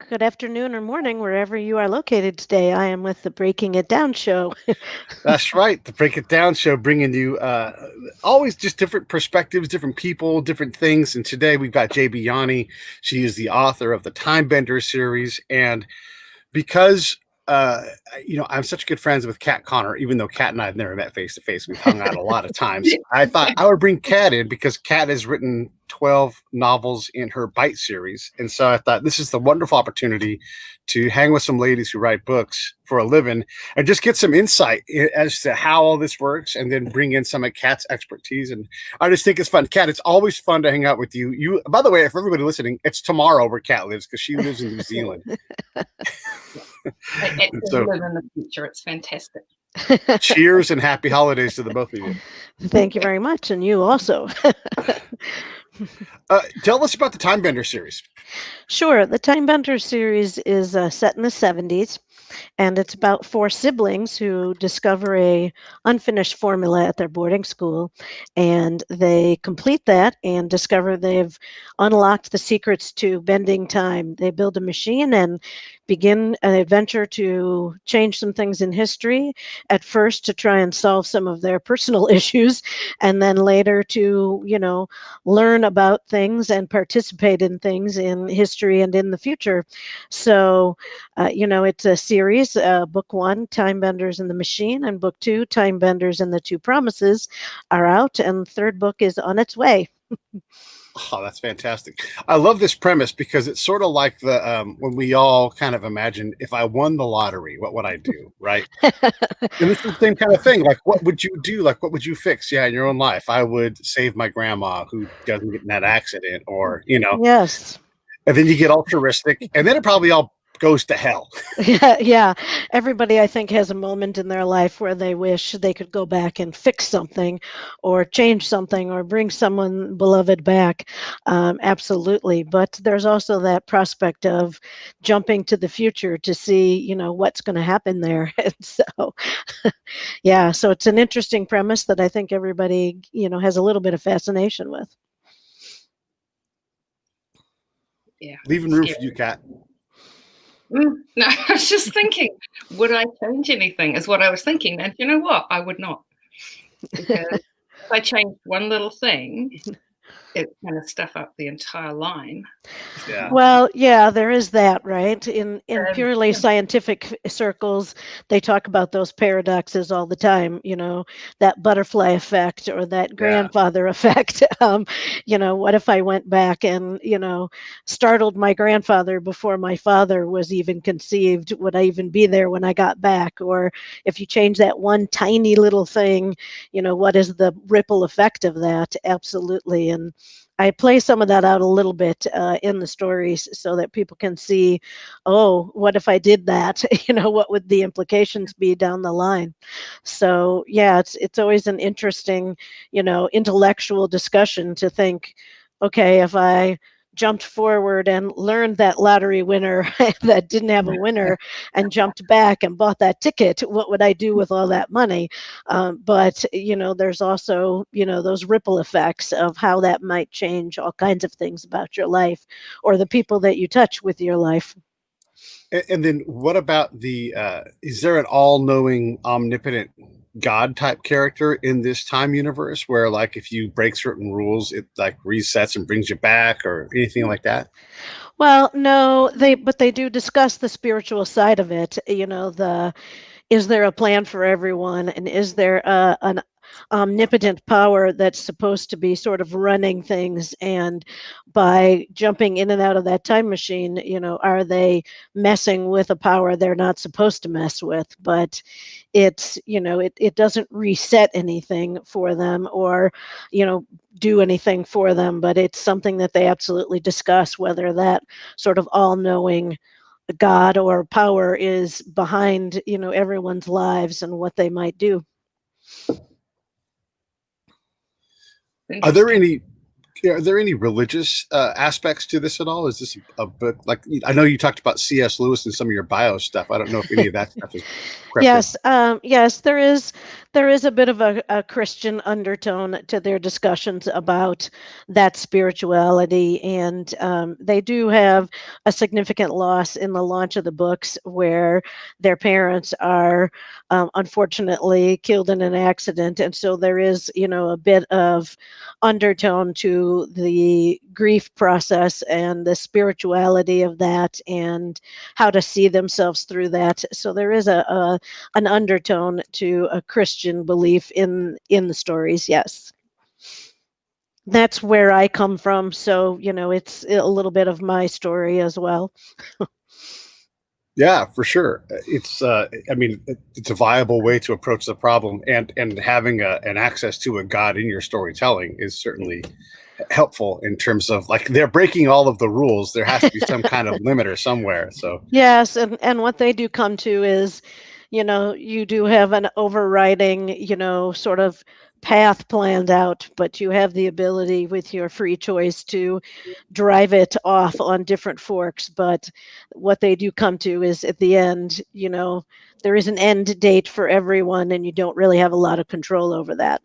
good afternoon or morning, wherever you are located today. I am with the Breaking It Down show. That's right. The Break It Down show, bringing you always just different perspectives, different people, different things. And today we've got JB Yanni. She is the author of the Time Bender series. And because uh, I'm such good friends with Kat Connor, even though Kat and I have never met face to face. We've hung out a lot of times. I thought I would bring Kat in because Kat has written 12 novels in her Bite series. And so I thought this is the wonderful opportunity to hang with some ladies who write books for a living and just get some insight as to how all this works and then bring in some of Kat's expertise. And I just think it's fun. Kat, it's always fun to hang out with you. By the way, for everybody listening, it's tomorrow where Kat lives because she lives in New Zealand. I live in the future. It's fantastic. Cheers and happy holidays to the both of you. Thank you very much. And you also. Tell us about the Time Bender series. Sure. The Time Bender series is set in the 70s, and it's about four siblings who discover a unfinished formula at their boarding school, and they complete that and discover they've unlocked the secrets to bending time. They build a machine and begin an adventure to change some things in history, at first to try and solve some of their personal issues, and then later to, learn about things and participate in things in history and in the future. So, it's a series. Book 1, Time Benders and the Machine, and book 2, Time Benders and the Two Promises are out, and the third book is on its way. Oh, that's fantastic. I love this premise because it's sort of like the when we all kind of imagine if I won the lottery, what would I do? Right. And it's the same kind of thing. Like, what would you do? Like, what would you fix? Yeah, in your own life. I would save my grandma who doesn't get in that accident or, Yes. And then you get altruistic and then it probably all goes to hell. Yeah. Everybody, I think, has a moment in their life where they wish they could go back and fix something or change something or bring someone beloved back. Absolutely. But there's also that prospect of jumping to the future to see, what's going to happen there. And so, yeah, so it's an interesting premise that I think everybody, has a little bit of fascination with. Yeah. Leaving room for you, Kat. No, I was just thinking, would I change anything? Is what I was thinking. And you know what? I would not. Because if I changed one little thing, it kind of stuff up the entire line. Yeah. Well, yeah, there is that, right? In purely scientific circles, they talk about those paradoxes all the time, that butterfly effect or that grandfather effect. What if I went back and, startled my grandfather before my father was even conceived? Would I even be there when I got back? Or if you change that one tiny little thing, what is the ripple effect of that? Absolutely. And I play some of that out a little bit in the stories so that people can see, oh, what if I did that? What would the implications be down the line? So yeah, it's always an interesting, intellectual discussion to think, okay, if I jumped forward and learned that lottery winner that didn't have a winner and jumped back and bought that ticket, what would I do with all that money? But there's also, those ripple effects of how that might change all kinds of things about your life or the people that you touch with your life. And then what about is there an all-knowing, omnipotent God type character in this time universe where like if you break certain rules, it like resets and brings you back or anything like that? Well, no, but they do discuss the spiritual side of it. Is there a plan for everyone, and is there an omnipotent power that's supposed to be sort of running things, and by jumping in and out of that time machine, are they messing with a power they're not supposed to mess with? But it's, it doesn't reset anything for them or, do anything for them, but it's something that they absolutely discuss, whether that sort of all-knowing God or power is behind, everyone's lives and what they might do. Are there any religious aspects to this at all? Is this a book like I know you talked about C.S. Lewis and some of your bio stuff. I don't know if any of that stuff is. Yes, yes, there There is a bit of a Christian undertone to their discussions about that spirituality, and they do have a significant loss in the launch of the books where their parents are unfortunately killed in an accident, and so there is, a bit of undertone to the grief process and the spirituality of that, and how to see themselves through that. So there is an undertone to a Christian belief in the stories. Yes, that's where I come from. So it's a little bit of my story as well. Yeah, for sure. It's it's a viable way to approach the problem, and having an access to a God in your storytelling is certainly helpful in terms of, like, they're breaking all of the rules. There has to be some kind of limiter somewhere. So Yes, and what they do come to is, you do have an overriding, sort of path planned out, but you have the ability with your free choice to drive it off on different forks. But what they do come to is, at the end, there is an end date for everyone, and you don't really have a lot of control over that.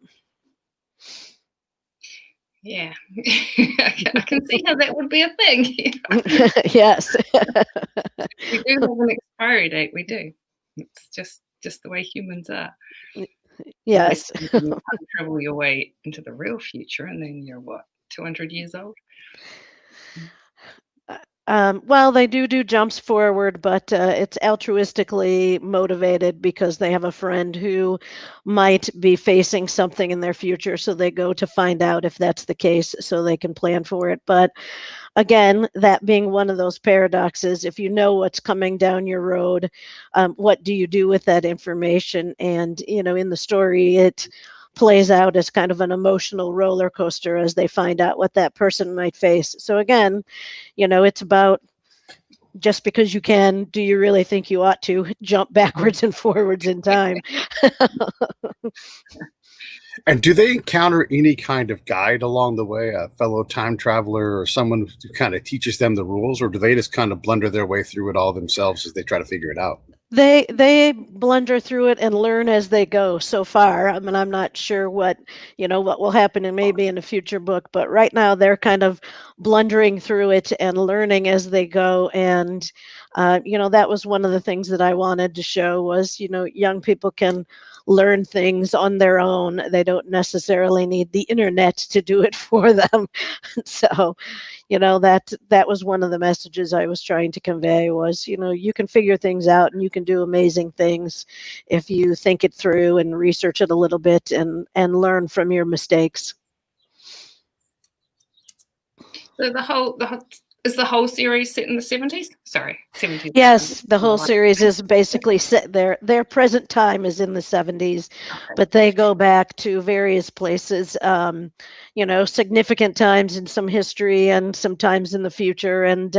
Yeah, I can see how that would be a thing. Yes. We do have an expiry date. We do. It's just the way humans are. Yes. You can travel your way into the real future, and then you're what, 200 years old? Well, they do jumps forward, but it's altruistically motivated because they have a friend who might be facing something in their future. So they go to find out if that's the case so they can plan for it. But again, that being one of those paradoxes, if you know what's coming down your road, what do you do with that information? And, in the story, it plays out as kind of an emotional roller coaster as they find out what that person might face. So again, it's about, just because you can, do you really think you ought to jump backwards and forwards in time? And do they encounter any kind of guide along the way, a fellow time traveler or someone who kind of teaches them the rules, or do they just kind of blunder their way through it all themselves as they try to figure it out? They blunder through it and learn as they go so far. I mean, I'm not sure what will happen in maybe in a future book, but right now they're kind of blundering through it and learning as they go. And that was one of the things that I wanted to show was, young people can learn things on their own. They don't necessarily need the internet to do it for them. So that was one of the messages I was trying to convey was, you can figure things out and you can do amazing things if you think it through and research it a little bit and learn from your mistakes. So is the whole series set in the 70s? Sorry, 70s. Yes, the whole series is basically set there. Their present time is in the 70s, but they go back to various places, significant times in some history and sometimes in the future. And,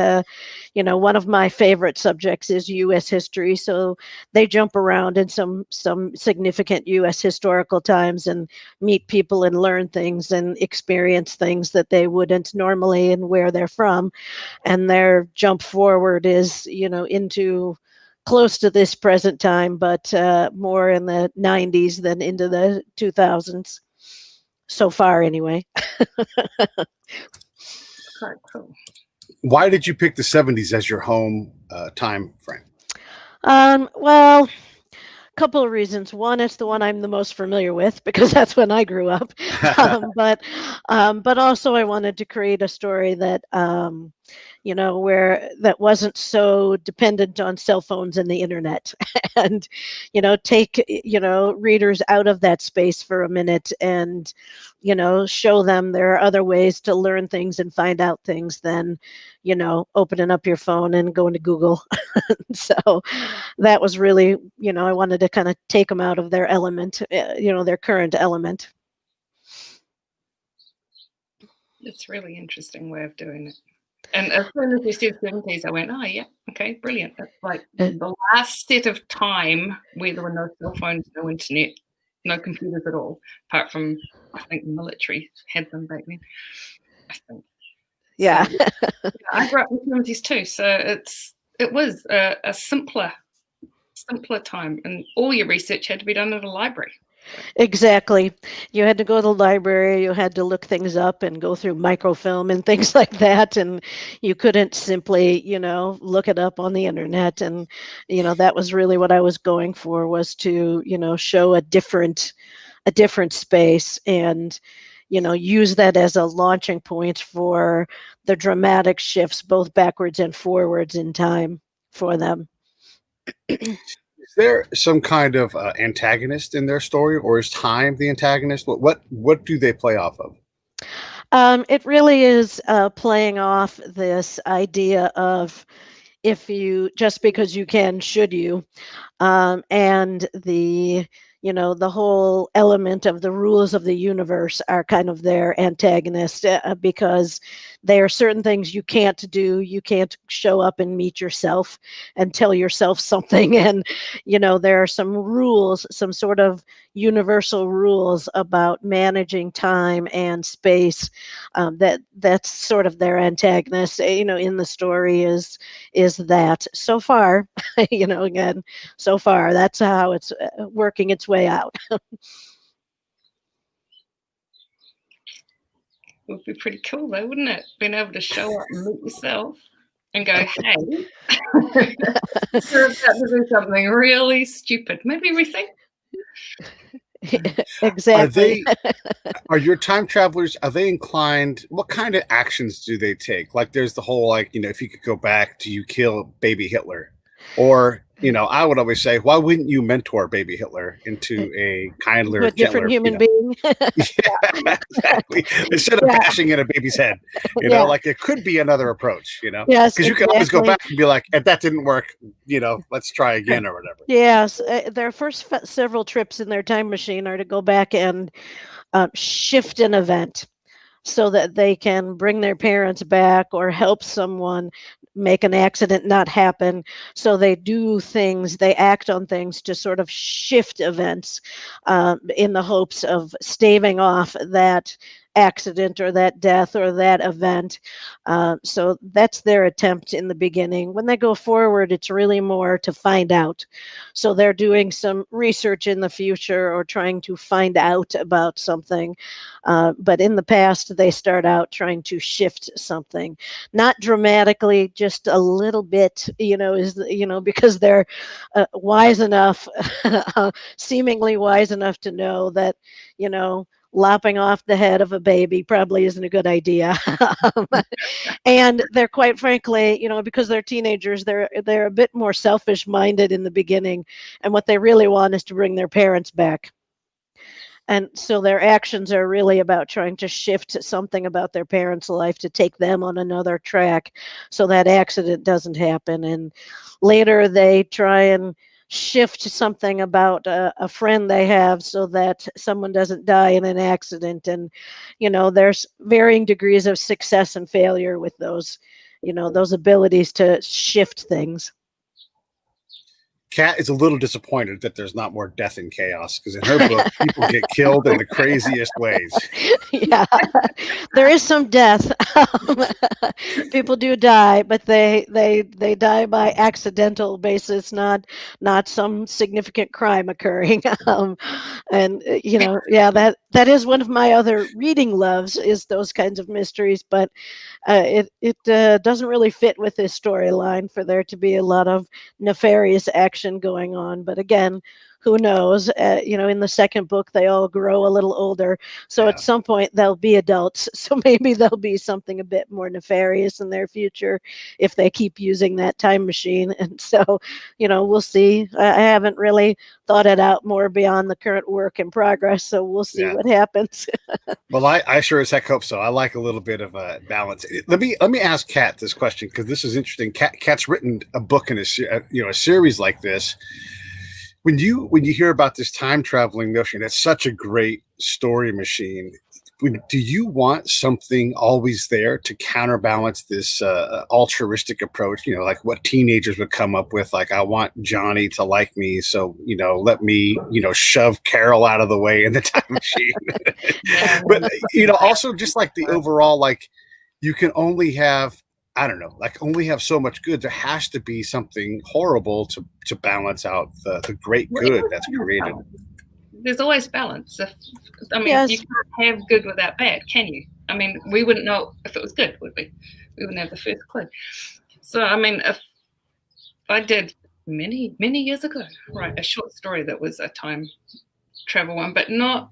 one of my favorite subjects is U.S. history. So they jump around in some significant U.S. historical times and meet people and learn things and experience things that they wouldn't normally and where they're from. And their jump forward is, into close to this present time, but more in the 90s than into the 2000s. So far, anyway. Quite cool. Why did you pick the 70s as your home time frame? Well, couple of reasons. One, it's the one I'm the most familiar with because that's when I grew up. But also I wanted to create a story that where that wasn't so dependent on cell phones and the internet, and take readers out of that space for a minute and show them there are other ways to learn things and find out things than opening up your phone and going to Google. So that was really, I wanted to kind of take them out of their element, their current element. It's a really interesting way of doing it. And as soon as you said 70s, I went, oh, yeah, okay, brilliant. That's like the last set of time where there were no cell phones, no internet, no computers at all, apart from, I think, the military had them back then, I think. Yeah. So, I grew up in the 70s too, so it was a simpler time, and all your research had to be done at a library. Exactly. You had to go to the library, you had to look things up and go through microfilm and things like that. And you couldn't simply, look it up on the internet. And, that was really what I was going for, was to, show a different space, and use that as a launching point for the dramatic shifts both backwards and forwards in time for them. Is there some kind of antagonist in their story, or is time the antagonist? What do they play off of? It really is playing off this idea of, if you, just because you can, should you, and the whole element of the rules of the universe are kind of their antagonist, because there are certain things you can't do. You can't show up and meet yourself and tell yourself something. And there are some rules, some sort of universal rules about managing time and space, that's sort of their antagonist, in the story, is that so far. Again, so far that's how it's working its way out. Would be pretty cool though, wouldn't it? Being able to show up and meet yourself and go, hey, you're about to do something really stupid. Maybe rethink. Exactly. Are your time travelers, are they inclined, what kind of actions do they take? Like, there's the whole, like, if you could go back, do you kill baby Hitler? Or, I would always say, why wouldn't you mentor baby Hitler into a kinder, a different gentler, human being? Yeah, exactly. Instead of bashing in a baby's head, like, it could be another approach, Yes, because you can always go back and be like, if that didn't work, let's try again or whatever. Yes, their first several trips in their time machine are to go back and shift an event, so that they can bring their parents back or help someone make an accident not happen. So they do things, they act on things to sort of shift events, in the hopes of staving off that accident or that death or that event. So that's their attempt in the beginning. When they go forward, it's really more to find out. So they're doing some research in the future or trying to find out about something. But in the past, they start out trying to shift something, not dramatically, just a little bit, because they're wise enough, seemingly wise enough to know that, lopping off the head of a baby probably isn't a good idea. And they're, quite frankly, because they're teenagers, they're a bit more selfish minded in the beginning, and what they really want is to bring their parents back. And so their actions are really about trying to shift something about their parents' life to take them on another track, so that accident doesn't happen. And later they try and shift something about a friend they have, so that someone doesn't die in an accident. And there's varying degrees of success and failure with those abilities to shift things. Kat is a little disappointed that there's not more death and chaos, because in her book, people get killed in the craziest ways. Yeah, there is some death. People do die, but they die by accidental basis, not some significant crime occurring. And yeah, that is one of my other reading loves, is those kinds of mysteries. But it doesn't really fit with this storyline for there to be a lot of nefarious action going on. But again, who knows? In the second book, they all grow a little older, so at some point they'll be adults. So maybe there'll be something a bit more nefarious in their future if they keep using that time machine. And so, we'll see. I haven't really thought it out more beyond the current work in progress, so we'll see what happens. Well, I sure as heck hope so. I like a little bit of a balance. Let me ask Kat this question, because this is interesting. Kat's written a book in a series like this. When you hear about this time traveling notion, it's such a great story machine. Do you want something always there to counterbalance this altruistic approach? Like what teenagers would come up with, like, I want Johnny to like me, so let me shove Carol out of the way in the time machine. But also just like the overall, like, you can only have, I don't know, like, only have so much good. There has to be something horrible to balance out the great good that's created. there's always balance. I mean, Yes. you can't have good without bad, can you? I mean, we wouldn't know if it was good, would we? We wouldn't have the first clue. So, I mean, if I did many years ago, right, a short story that was a time travel one, but not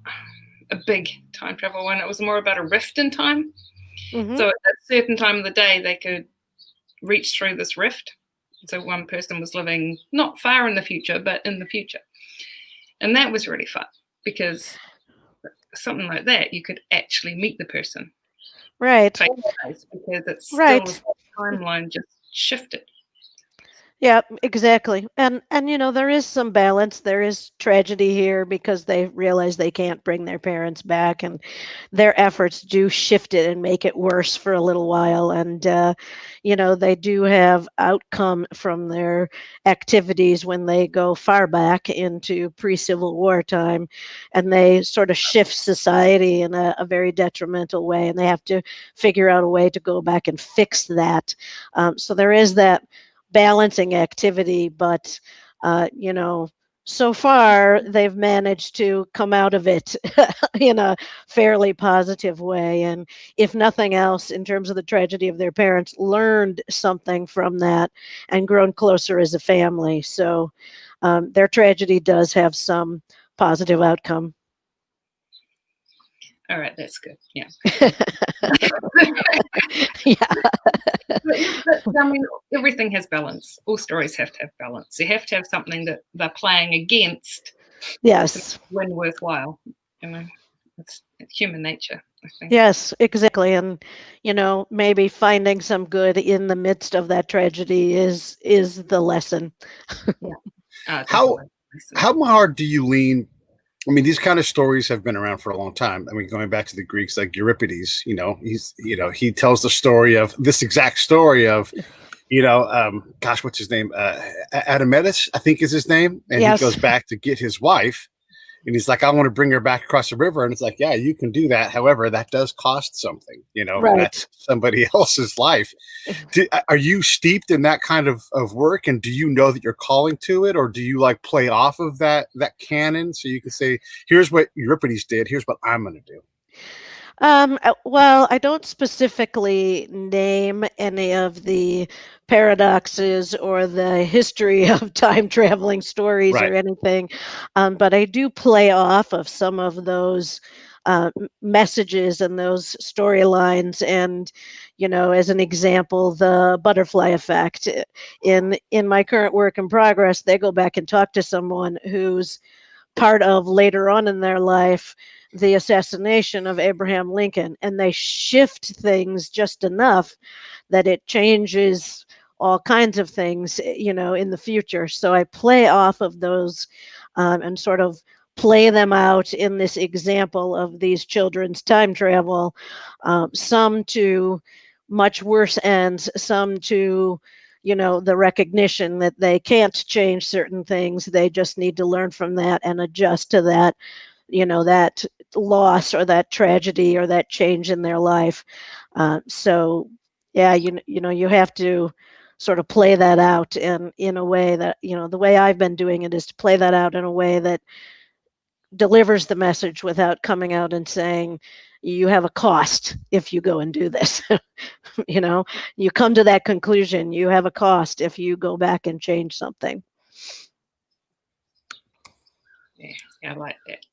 a big time travel one. It was more about a rift in time. Mm-hmm. So at a certain time of the day, they could reach through this rift. So one person was living not far in the future, but in the future. And that was really fun because something like that, you could actually meet the person. Right. Face-to-face, because it's Right. still the timeline just shifted. Yeah, exactly. And there is some balance. There is tragedy here because they realize they can't bring their parents back, and their efforts do shift it and make it worse for a little while. And they do have outcome from their activities when they go far back into pre-Civil War time, and they sort of shift society in a very detrimental way, and they have to figure out a way to go back and fix that. So there is that balancing activity, but so far they've managed to come out of it in a fairly positive way, and if nothing else, in terms of the tragedy of their parents, learned something from that and grown closer as a family. So their tragedy does have some positive outcome. All right, that's good. Yeah. Yeah. But, I mean, everything has balance. All stories have to have balance. You have to have something that they're playing against. Yes. When worthwhile, it's human nature, I think. Yes, exactly. And maybe finding some good in the midst of that tragedy is the lesson. Yeah. How hard do you lean? I mean, these kind of stories have been around for a long time. I mean, going back to the Greeks, like Euripides, he tells the story of this exact story of, gosh, what's his name? Admetus, I think is his name. And Yes. He goes back to get his wife. And he's like, I want to bring her back across the river. And it's like, yeah, you can do that. However, that does cost something, Right. That's somebody else's life. Are you steeped in that kind of work? And do you know that you're calling to it? Or do you like play off of that canon? So you can say, here's what Euripides did. Here's what I'm going to do. Well, I don't specifically name any of the paradoxes or the history of time traveling stories Right. or anything, but I do play off of some of those messages and those storylines. And as an example, the butterfly effect. In my current work in progress, they go back and talk to someone who's part of, later on in their life, the assassination of Abraham Lincoln, and they shift things just enough that it changes all kinds of things, in the future. So I play off of those and sort of play them out in this example of these children's time travel, some to much worse ends, some to the recognition that they can't change certain things. They just need to learn from that and adjust to that, that loss or that tragedy or that change in their life. So yeah, you have to sort of play that out in a way that, the way I've been doing it is to play that out in a way that delivers the message without coming out and saying, you have a cost if you go and do this. You come to that conclusion, you have a cost if you go back and change something. Yeah, I like that.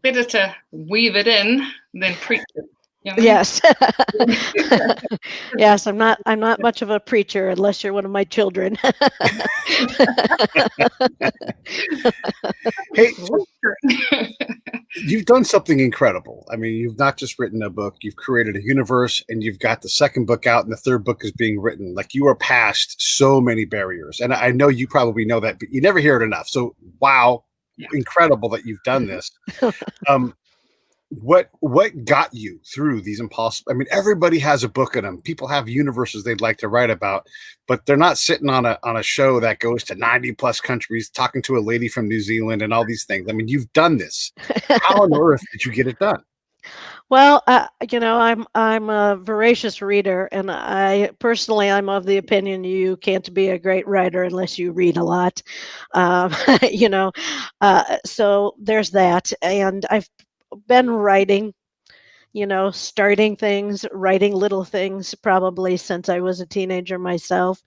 Better to weave it in than preach it. Yes. Yes, I'm not much of a preacher unless you're one of my children. Hey, you've done something incredible. I mean, you've not just written a book, you've created a universe, and you've got the second book out and the third book is being written. Like, you are past so many barriers. And I know you probably know that, but you never hear it enough. So, wow, incredible that you've done this. What got you through these impossible? I mean, everybody has a book in them. People have universes they'd like to write about, but they're not sitting on a show that goes to 90 plus countries, talking to a lady from New Zealand and all these things. I mean, you've done this. How on earth did you get it done? Well, I'm a voracious reader, and I'm of the opinion you can't be a great writer unless you read a lot. Um, you know, so there's that, and I've been writing. Starting things, writing little things, probably since I was a teenager myself.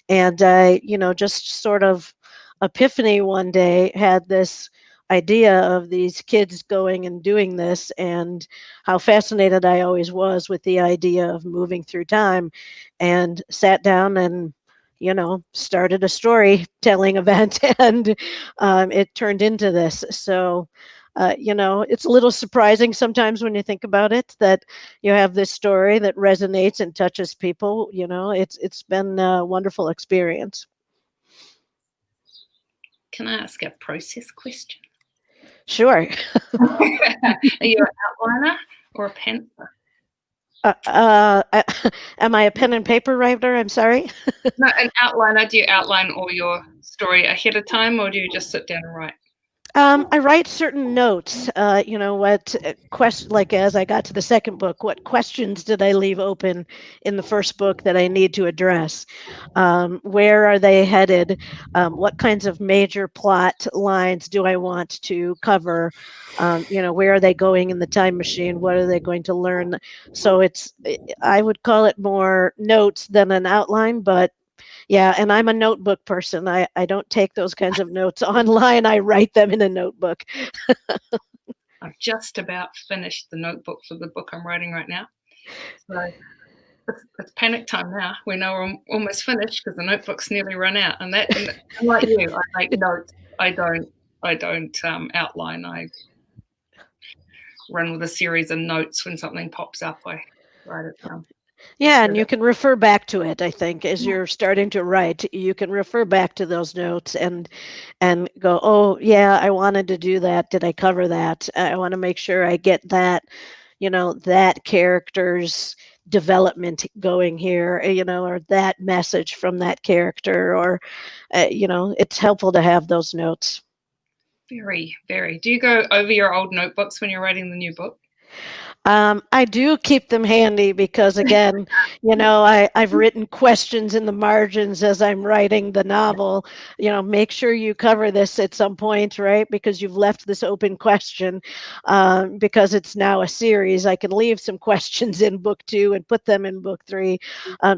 And I, just sort of epiphany one day had this idea of these kids going and doing this, and how fascinated I always was with the idea of moving through time, and sat down and started a storytelling event, and it turned into this. So it's a little surprising sometimes when you think about it, that you have this story that resonates and touches people. It's been a wonderful experience. Can I ask a process question? Sure. Are you an outliner or a pencil? Am I a pen and paper writer? I'm sorry. No, an outliner. Do you outline all your story ahead of time, or do you just sit down and write? I write certain notes. What question, like as I got to the second book, what questions did I leave open in the first book that I need to address? Where are they headed? What kinds of major plot lines do I want to cover? Where are they going in the time machine? What are they going to learn? So I would call it more notes than an outline, but yeah, and I'm a notebook person. I don't take those kinds of notes online. I write them in a notebook. I've just about finished the notebook for the book I'm writing right now. So it's panic time now. We know we're almost finished because the notebook's nearly run out. And like you, I make notes. I don't outline. I run with a series of notes. When something pops up, I write it down. Yeah, and you can refer back to it. I think as you're starting to write, you can refer back to those notes and go, oh yeah, I wanted to do that. Did I cover that? I want to make sure I get that, that character's development going here, or that message from that character, or it's helpful to have those notes. Very, very. Do you go over your old notebooks when you're writing the new book? I do keep them handy because, again, I've written questions in the margins as I'm writing the novel. Make sure you cover this at some point, right? Because you've left this open question. Because it's now a series, I can leave some questions in book 2 and put them in book 3.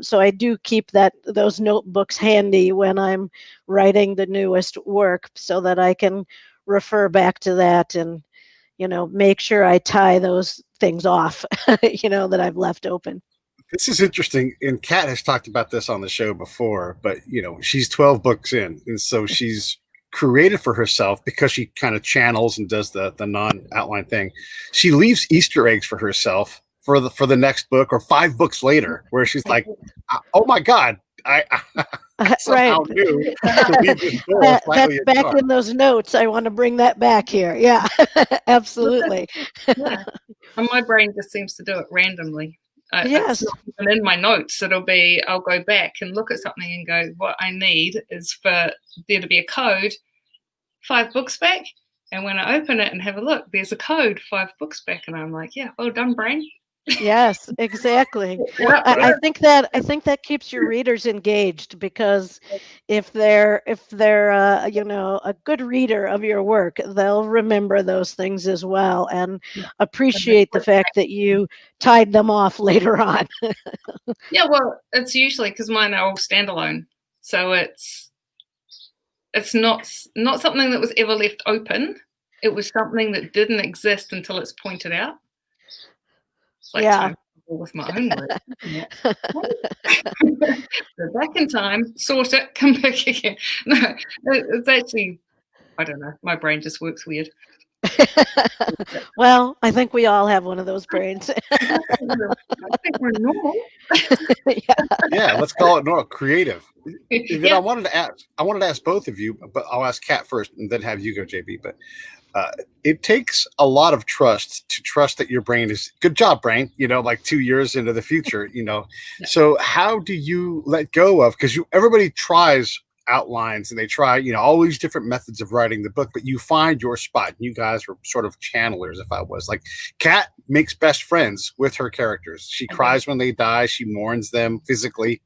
So I do keep those notebooks handy when I'm writing the newest work, so that I can refer back to that and make sure I tie those things off, that I've left open. This is interesting. And Kat has talked about this on the show before, but she's 12 books in. And so she's created for herself, because she kind of channels and does the non-outline thing. She leaves Easter eggs for herself for the next book, or 5 books later, where she's like, oh my God, I somehow right. knew to leave this door That's back ajar. in those notes. I want to bring that back here. Yeah, absolutely. Yeah. And my brain just seems to do it randomly. Yes. And in my notes, I'll go back and look at something and go, what I need is for there to be a code 5 books back. And when I open it and have a look, there's a code 5 books back. And I'm like, yeah, well done, brain. Yes, exactly. I think that keeps your readers engaged, because if they're a good reader of your work, they'll remember those things as well, and appreciate the fact that you tied them off later on. Yeah, well, it's usually because mine are all standalone, so it's not something that was ever left open. It was something that didn't exist until it's pointed out. Like, yeah. With my own work. Go back in time, sort it, come back again. No, it's actually, I don't know. My brain just works weird. Well, I think we all have one of those brains. I think we're normal. Yeah, let's call it normal, creative. And then I wanted to ask both of you, but I'll ask Kat first and then have you go, JB. But it takes a lot of trust to trust that your brain is good job, brain, like 2 years into the future, So how do you let go of, because everybody tries outlines, and they try, all these different methods of writing the book, but you find your spot. You guys were sort of channelers. If I was like, Kat makes best friends with her characters. She cries when they die. She mourns them physically,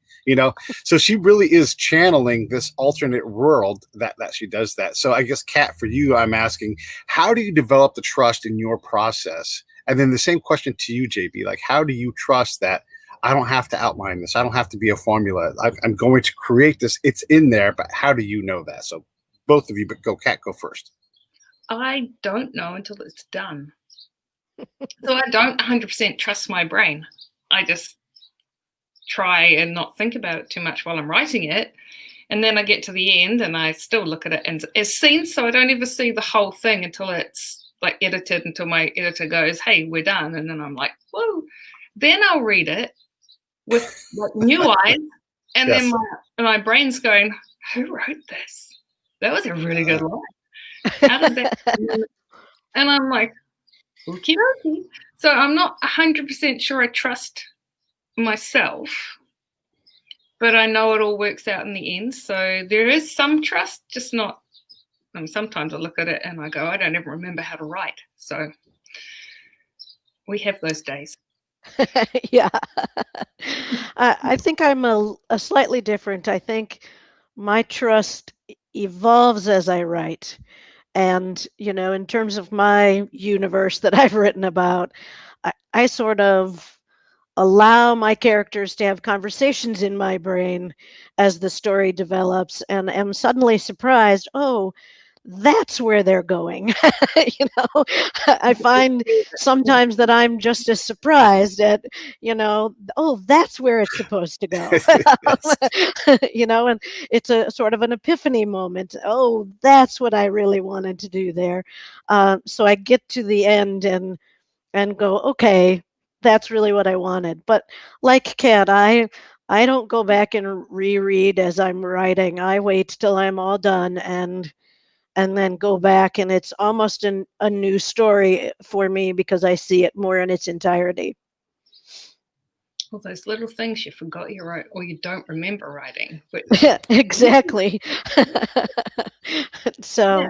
so she really is channeling this alternate world that she does that. So I guess, Kat, for you, I'm asking, how do you develop the trust in your process? And then the same question to you, JB, like, how do you trust that I don't have to outline this, I don't have to be a formula, I'm going to create this, it's in there, but how do you know that? So both of you, but go, Kat, go first. I don't know until it's done. So I don't 100% trust my brain. I just try and not think about it too much while I'm writing it. And then I get to the end and I still look at it as scenes. So I don't ever see the whole thing until it's like edited, until my editor goes, hey, we're done. And then I'm like, whoa. Then I'll read it with like new eyes. And Yes. then my brain's going, who wrote this? That was a really good line. How does that? And I'm like, okie dokie. So I'm not 100% sure I trust myself, but I know it all works out in the end. So there is some trust, just not. Sometimes I look at it and I go, I don't ever remember how to write. So we have those days. Yeah. I think I'm a slightly different. I think my trust evolves as I write. And, in terms of my universe that I've written about, I sort of allow my characters to have conversations in my brain as the story develops, and am suddenly surprised, oh, that's where they're going. I find sometimes that I'm just as surprised at, oh, that's where it's supposed to go. And it's a sort of an epiphany moment. Oh, that's what I really wanted to do there. So I get to the end and go, okay, that's really what I wanted. But like Kat, I don't go back and reread as I'm writing. I wait till I'm all done and then go back, and it's almost a new story for me because I see it more in its entirety. All those little things you forgot you wrote or you don't remember writing. Exactly. So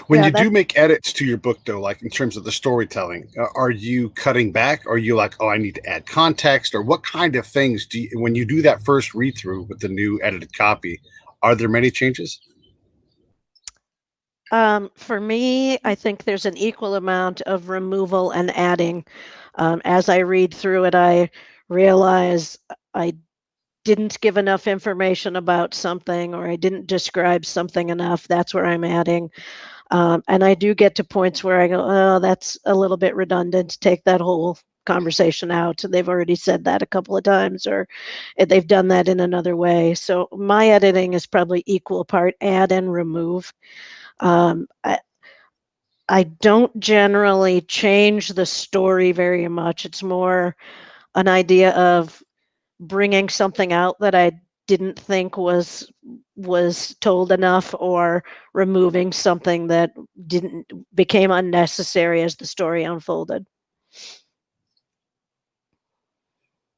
when you do make edits to your book, though, like in terms of the storytelling, are you cutting back? Are you like, oh, I need to add context? Or what kind of things do you, when you do that first read through with the new edited copy, are there many changes? For me, I think there's an equal amount of removal and adding. As I read through it, I realize I didn't give enough information about something, or I didn't describe something enough. That's where I'm adding. And I do get to points where I go, oh, that's a little bit redundant. Take that whole conversation out. They've already said that a couple of times, or they've done that in another way. So my editing is probably equal part add and remove. I don't generally change the story very much. It's more an idea of bringing something out that I didn't think was told enough, or removing something that became unnecessary as the story unfolded.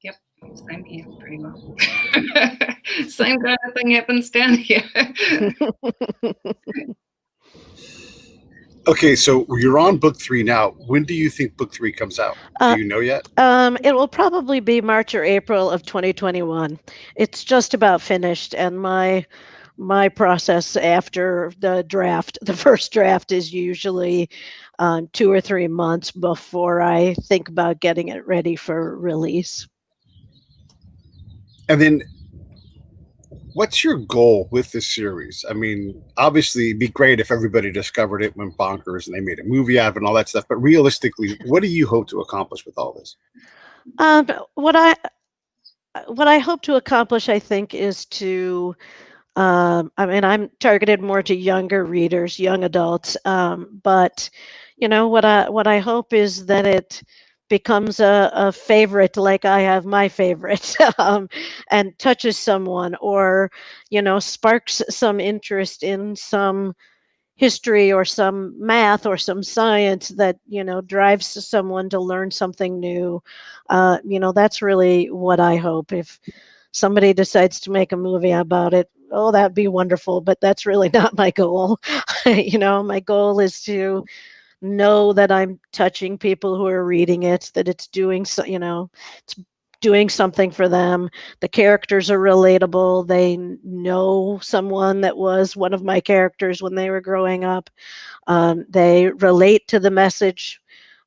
Yep, same here, pretty well. Same kind of thing happens down here. Okay, so you're on book 3 now. When do you think book 3 comes out? Do you know yet? It will probably be March or April of 2021. It's just about finished, and my process after the first draft, is usually 2 or 3 months before I think about getting it ready for release. And then, what's your goal with this series? I mean, obviously, it'd be great if everybody discovered it, went bonkers, and they made a movie out of it and all that stuff. But realistically, what do you hope to accomplish with all this? What I hope to accomplish, I think, is to I'm targeted more to younger readers, young adults. But what I hope is that it becomes a favorite, like I have my favorite, and touches someone, or sparks some interest in some history or some math or some science that drives someone to learn something new. That's really what I hope. If somebody decides to make a movie about it, oh, that'd be wonderful, but that's really not my goal. My goal is to know that I'm touching people who are reading it, that it's doing it's doing something for them. The characters are relatable. They know someone that was one of my characters when they were growing up. They relate to the message.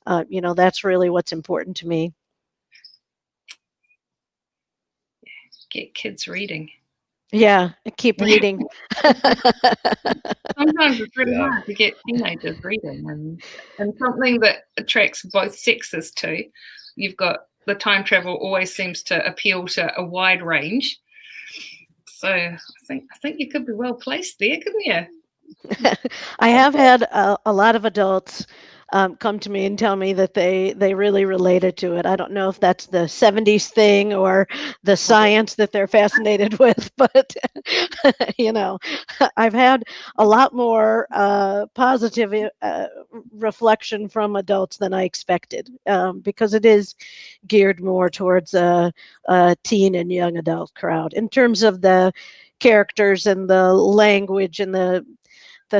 That's really what's important to me. Get kids reading. Yeah, keep reading. Sometimes it's really hard to get teenagers reading, and something that attracts both sexes too. You've got the time travel always seems to appeal to a wide range. So I think you could be well placed there, couldn't you? I have had a lot of adults come to me and tell me that they really related to it. I don't know if that's the 70s thing or the science that they're fascinated with, but I've had a lot more positive reflection from adults than I expected, because it is geared more towards a teen and young adult crowd in terms of the characters and the language and the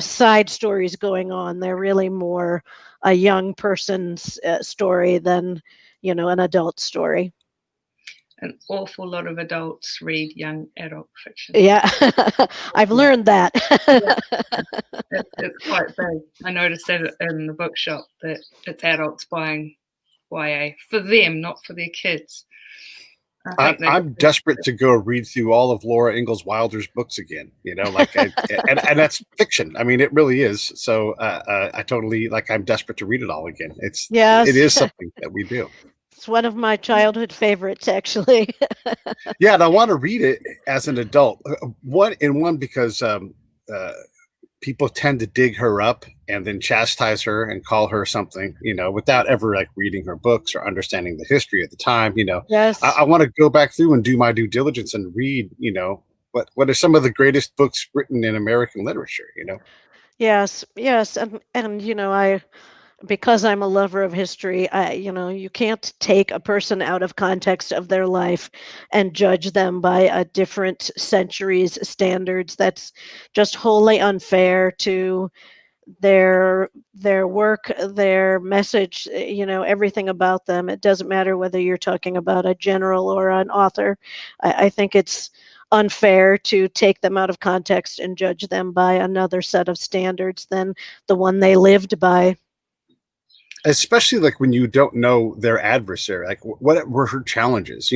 side stories going on. They're really more a young person's story than, an adult story. An awful lot of adults read young adult fiction. Yeah, I've learned that. It's quite big. I noticed that in the bookshop that it's adults buying YA for them, not for their kids. I'm desperate to go read through all of Laura Ingalls Wilder's books again, and that's fiction. I mean, it really is. So I totally I'm desperate to read it all again. It is something that we do. It's one of my childhood favorites, actually. Yeah, and I want to read it as an adult. One because people tend to dig her up and then chastise her and call her something, without ever reading her books or understanding the history at the time. Yes. I want to go back through and do my due diligence and read, what are some of the greatest books written in American literature, Yes, and because I'm a lover of history, you can't take a person out of context of their life and judge them by a different century's standards. That's just wholly unfair to their work, their message, everything about them. It doesn't matter whether you're talking about a general or an author. I think it's unfair to take them out of context and judge them by another set of standards than the one they lived by. Especially when you don't know their adversary, what were her challenges?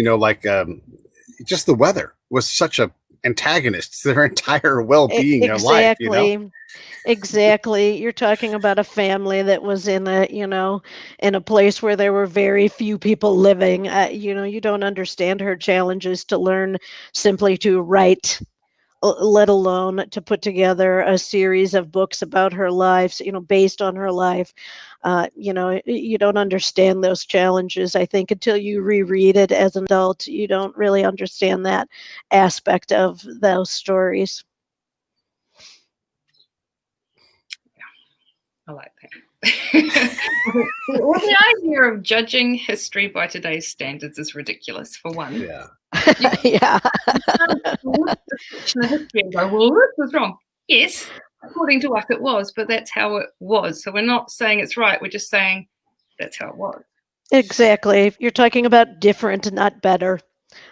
Just the weather was such a antagonist to their entire well-being of life. Exactly. You're talking about a family that was in a place where there were very few people living. You don't understand her challenges to learn simply to write, let alone to put together a series of books about her life, based on her life. You don't understand those challenges, I think, until you reread it as an adult. You don't really understand that aspect of those stories. I like that. Well, the idea of judging history by today's standards is ridiculous, for one. Yeah. Yeah. Well, this was wrong. Yes, according to us it was, but that's how it was. So we're not saying it's right. We're just saying that's how it was. Exactly. You're talking about different, not better.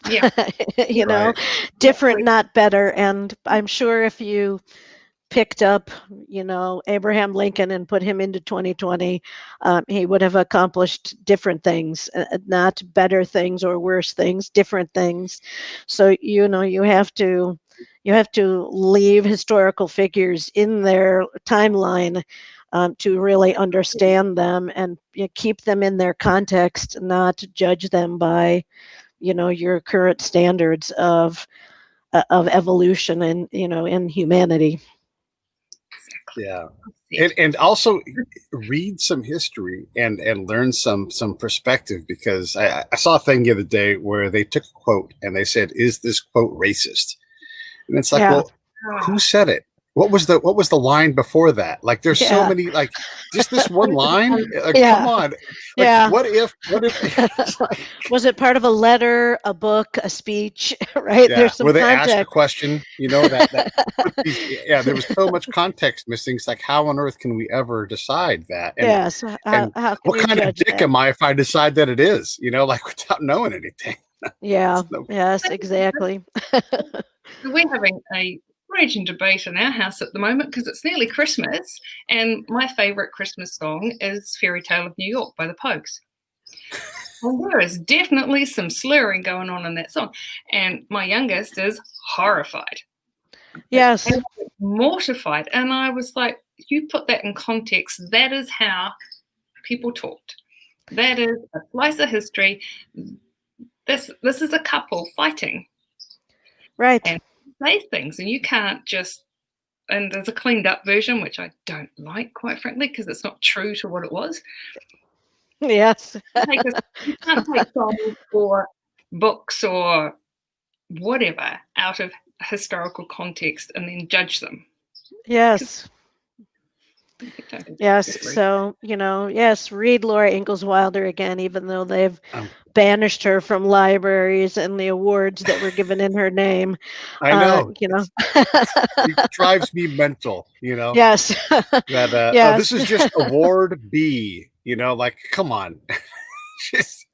Yeah. Right. Different, not better. And I'm sure if you picked up, Abraham Lincoln and put him into 2020, he would have accomplished different things, not better things or worse things, different things. So, you have to leave historical figures in their timeline to really understand them and keep them in their context, not judge them by, your current standards of evolution and, in humanity. Yeah. And also read some history and learn some perspective, because I saw a thing the other day where they took a quote and they said, is this quote racist? And it's well, who said it? What was the line before that? Like, there's so many, like, just this one line. Like, come on. Like, what if? Like, was it part of a letter, a book, a speech? Right? Yeah. There's some where they context. asked a question, there was so much context missing. It's like, how on earth can we ever decide that? And, yes. and how what kind of dick am I if I decide that it is? Like, without knowing anything. Yeah. Yes, exactly. We're having a raging debate in our house at the moment because it's nearly Christmas, and my favorite Christmas song is Fairy Tale of New York by the Pogues. And there is definitely some slurring going on in that song, and my youngest is horrified. Yes. And mortified. And I was like, you put that in context, that is how people talked. That is a slice of history. This is a couple fighting. Right. And say things, and you can't just, and there's a cleaned up version which I don't like, quite frankly, because it's not true to what it was. Yes. You can't take songs or books or whatever out of historical context and then judge them. Yes. Yes. So, yes, read Laura Ingalls Wilder again, even though they've banished her from libraries and the awards that were given in her name. I know. It drives me mental, Yes. That yes. This is just award B, like, come on.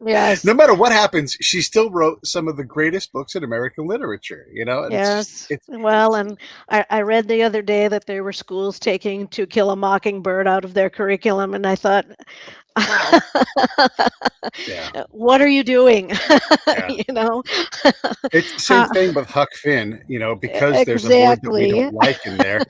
Yes. No matter what happens, she still wrote some of the greatest books in American literature, And yes. And I read the other day that there were schools taking To Kill a Mockingbird out of their curriculum, and I thought, wow. What are you doing? It's the same thing with Huck Finn, because there's a word that we don't like in there.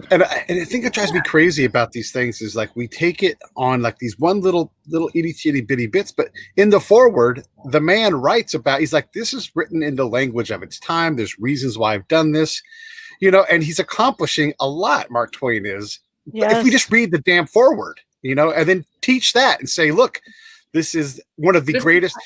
And I think it drives me crazy about these things is like we take it on like these one little itty bitty bits, but in the foreword, the man writes about, he's like, this is written in the language of its time. There's reasons why I've done this, and he's accomplishing a lot, Mark Twain is. Yes. If we just read the damn foreword, and then teach that and say, look, this is one of the greatest.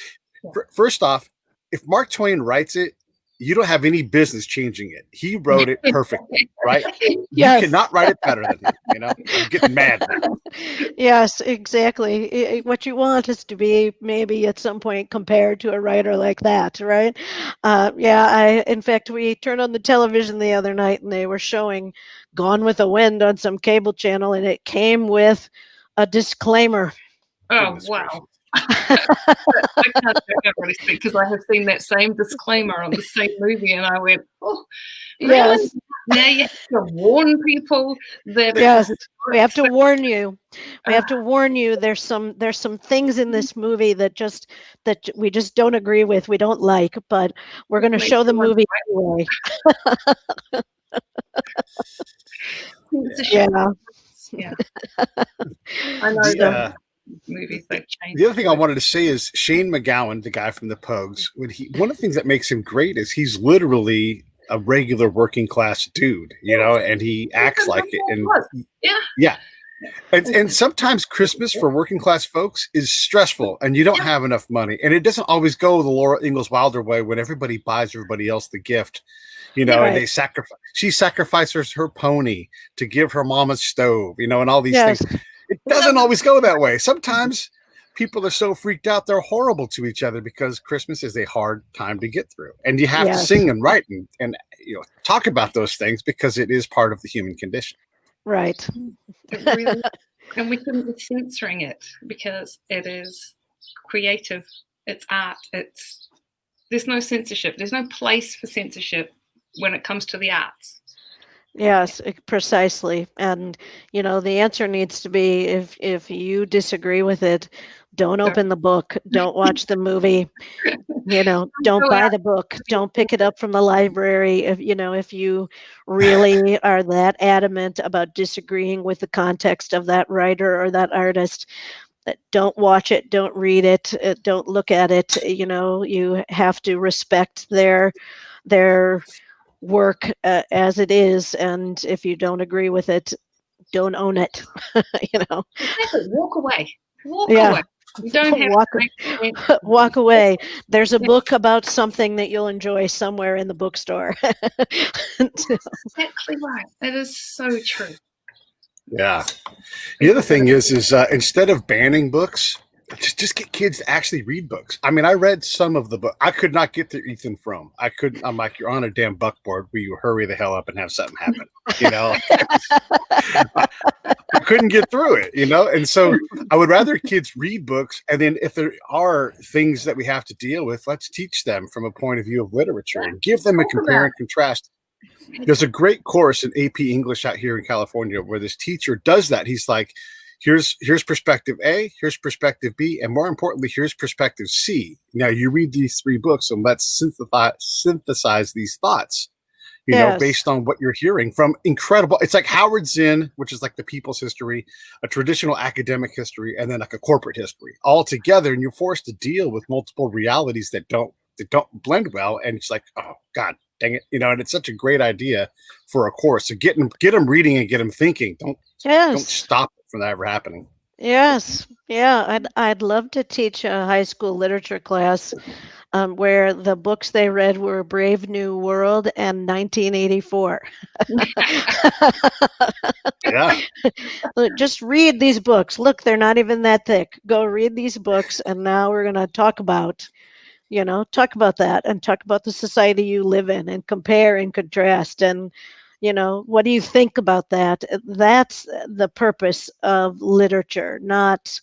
First off, if Mark Twain writes it, you don't have any business changing it. He wrote it perfectly, right? Yes. You cannot write it better than him, I'm getting mad now. Yes, exactly. What you want is to be maybe at some point compared to a writer like that, right? In fact, we turned on the television the other night and they were showing Gone with the Wind on some cable channel, and it came with a disclaimer. Oh, wow. I can't really speak because I have seen that same disclaimer on the same movie, and I went, "Oh, really? Yes." Now you have to warn people that." Yes, we have to warn you. We have to warn you. There's some things in this movie that we just don't agree with. We don't like, but we're going to show the movie anyway. Yeah. I know. Movies they've changed. The other thing I wanted to say is Shane McGowan, the guy from the Pogues, one of the things that makes him great is he's literally a regular working class dude, and he acts like it. And yeah. And sometimes Christmas for working class folks is stressful and you don't have enough money. And it doesn't always go the Laura Ingalls Wilder way when everybody buys everybody else the gift, and they she sacrifices her pony to give her mom a stove, and all these things. It doesn't always go that way. Sometimes people are so freaked out they're horrible to each other because Christmas is a hard time to get through. And you have to sing and write and talk about those things because it is part of the human condition. Right. Really, and we shouldn't be censoring it because it is creative. It's art. There's no censorship. There's no place for censorship when it comes to the arts. Yes, precisely. And, the answer needs to be if you disagree with it, don't open the book, don't watch the movie, don't buy the book, don't pick it up from the library. If you really are that adamant about disagreeing with the context of that writer or that artist, don't watch it, don't read it, don't look at it. You have to respect their work as it is, and if you don't agree with it, don't own it. Walk away. Walk away. You don't have walk, to make walk away. There's a book about something that you'll enjoy somewhere in the bookstore. Exactly right. That is so true. Yeah. The other thing is instead of banning books, just get kids to actually read books. I mean, I read some of the book. I could not get to Ethan Frome. I couldn't. I'm like, you're on a damn buckboard. Will you hurry the hell up and have something happen? You know, I couldn't get through it. You know, and so I would rather kids read books, and then if there are things that we have to deal with, let's teach them from a point of view of literature and give them a compare and contrast. There's a great course in AP English out here in California where this teacher does that. He's like, here's perspective A, here's perspective B, and more importantly, here's perspective C. Now you read these three books and let's synthesize these thoughts, you know, based on what you're hearing from incredible. It's like Howard Zinn, which is like the people's history, a traditional academic history, and then like a corporate history all together. And you're forced to deal with multiple realities that don't blend well. And it's like, oh God, dang it, you know, and it's such a great idea for a course. So get them reading and get them thinking. Don't stop it from that ever happening. Yes, yeah, I'd love to teach a high school literature class where the books they read were Brave New World and 1984. Yeah. Just read these books. Look, they're not even that thick. Go read these books, and now we're going to talk about that and talk about the society you live in and compare and contrast and, you know, what do you think about that? That's the purpose of literature, not,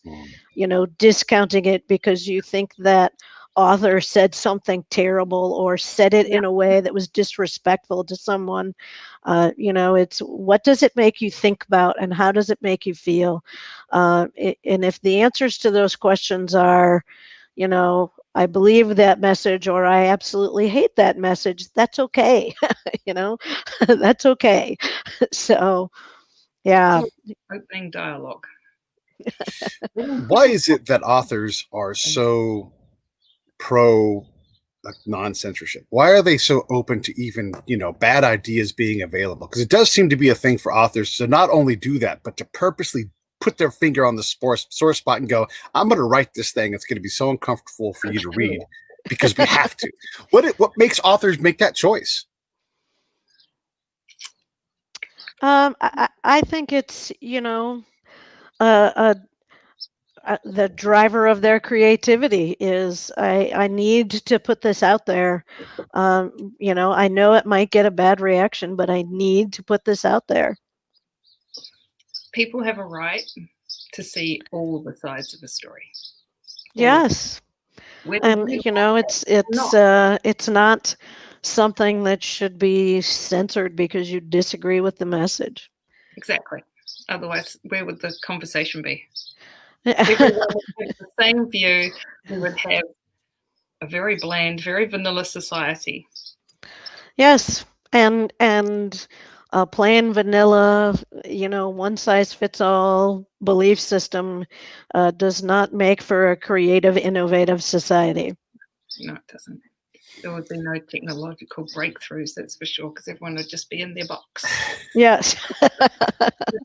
you know, discounting it because you think that author said something terrible or said it in a way that was disrespectful to someone. You know, it's what does it make you think about and how does it make you feel? And if the answers to those questions are, you know, I believe that message or I absolutely hate that message, that's okay. You know, that's okay. So, yeah. Opening dialogue. Why is it that authors are so pro like non-censorship? Why are they so open to even, you know, bad ideas being available? Because it does seem to be a thing for authors to not only do that, but to purposely put their finger on the sore spot and go, I'm going to write this thing. It's going to be so uncomfortable for you to read because we have to. What makes authors make that choice? I think it's, you know, the driver of their creativity is I need to put this out there. You know, I know it might get a bad reaction, but I need to put this out there. People have a right to see all the sides of a story. Yes. And you know, it's not something that should be censored because you disagree with the message. Exactly. Otherwise, where would the conversation be? Everyone would have the same view. We would have a very bland, very vanilla society. Yes, and plain vanilla, you know, one size fits all belief system does not make for a creative, innovative society. No, it doesn't. There would be no technological breakthroughs, that's for sure, because everyone would just be in their box. Yes.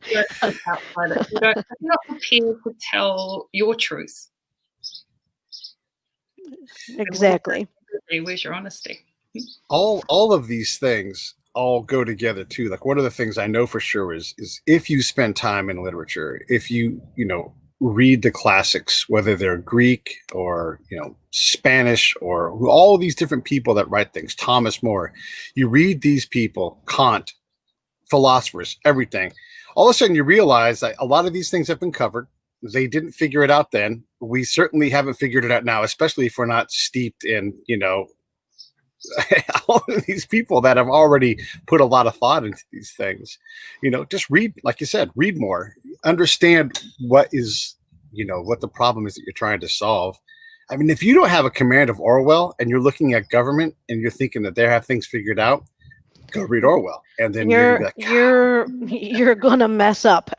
You're not prepared to tell your truth. Exactly. Where's your honesty? All of these things all go together too. Like one of the things I know for sure is if you spend time in literature, if you know, read the classics, whether they're Greek or, you know, Spanish or all of these different people that write things, Thomas More, you read these people, Kant, philosophers, everything. All of a sudden you realize that a lot of these things have been covered. They didn't figure it out then. We certainly haven't figured it out now, especially if we're not steeped in, you know, all of these people that have already put a lot of thought into these things. You know, just read, like you said, read more, understand what is, you know, what the problem is that you're trying to solve. I mean, if you don't have a command of Orwell and you're looking at government and you're thinking that they have things figured out, go read Orwell, and then you're gonna mess up.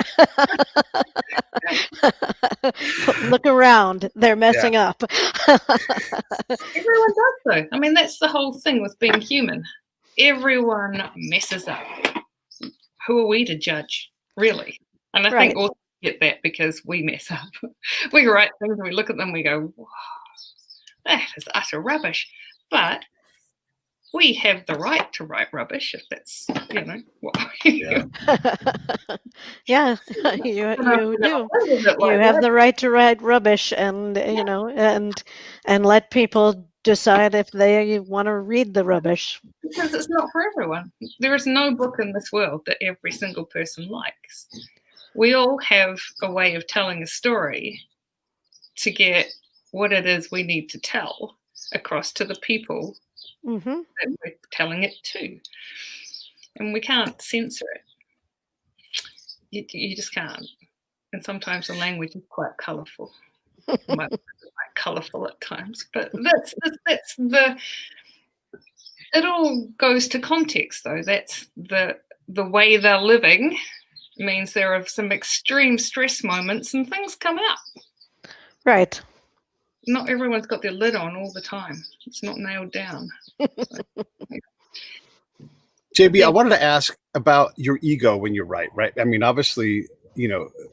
Look around; they're messing up. Everyone does, though. I mean, that's the whole thing with being human. Everyone messes up. Who are we to judge, really? And I think also get that because we mess up. We write things and we look at them and we go, wow, that is utter rubbish. But we have the right to write rubbish if that's, what Yeah. Yeah, you do. You have the right to write rubbish, and and let people decide if they want to read the rubbish. Because it's not for everyone. There is no book in this world that every single person likes. We all have a way of telling a story to get what it is we need to tell across to the people that we're telling it to. And we can't censor it. You just can't. And sometimes the language is quite colourful. Quite colourful at times. But that's the... It all goes to context, though. That's the way they're living means there are some extreme stress moments and things come out. Right. Not everyone's got their lid on all the time. It's not nailed down. JB, I wanted to ask about your ego when you write, right? I mean, obviously,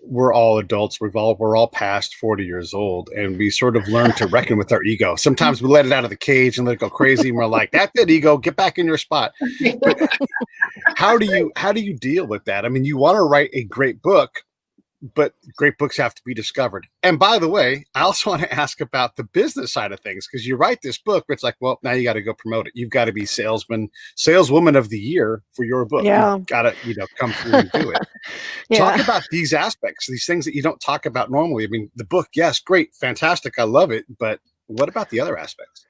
we're all adults. We're all past 40 years old, and we sort of learn to reckon with our ego. Sometimes we let it out of the cage and let it go crazy, and we're like, "That's it, ego. Get back in your spot." But how do you deal with that? I mean, you want to write a great book, but great books have to be discovered. And by the way, I also want to ask about the business side of things, because you write this book, but it's like, well, now you got to go promote it. You've got to be saleswoman of the year for your book. Yeah. You've got to, come through and do it. Yeah. Talk about these aspects, these things that you don't talk about normally. I mean, the book, yes, great, fantastic. I love it. But what about the other aspects?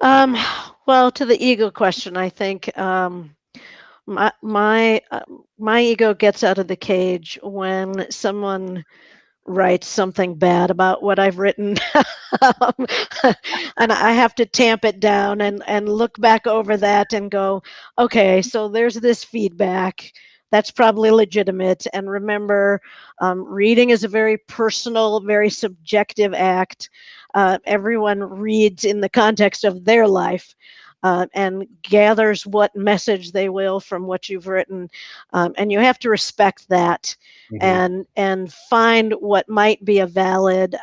Well, to the ego question, I think my ego gets out of the cage when someone writes something bad about what I've written. And I have to tamp it down and look back over that and go, okay, so there's this feedback. That's probably legitimate. And remember, reading is a very personal, very subjective act. Everyone reads in the context of their life. And gathers what message they will from what you've written, and you have to respect that, and find what might be a valid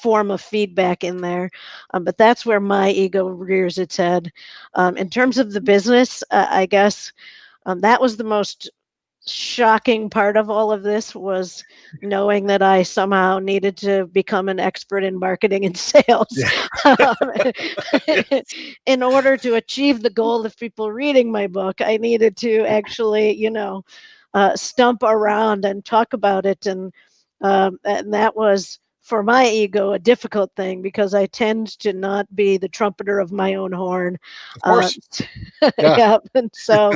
form of feedback in there. But that's where my ego rears its head. In terms of the business, I guess that was the most shocking part of all of this, was knowing that I somehow needed to become an expert in marketing and sales in order to achieve the goal of people reading my book. I needed to actually, stump around and talk about it, and that was, for my ego, a difficult thing, because I tend to not be the trumpeter of my own horn. Of course. Yeah. And so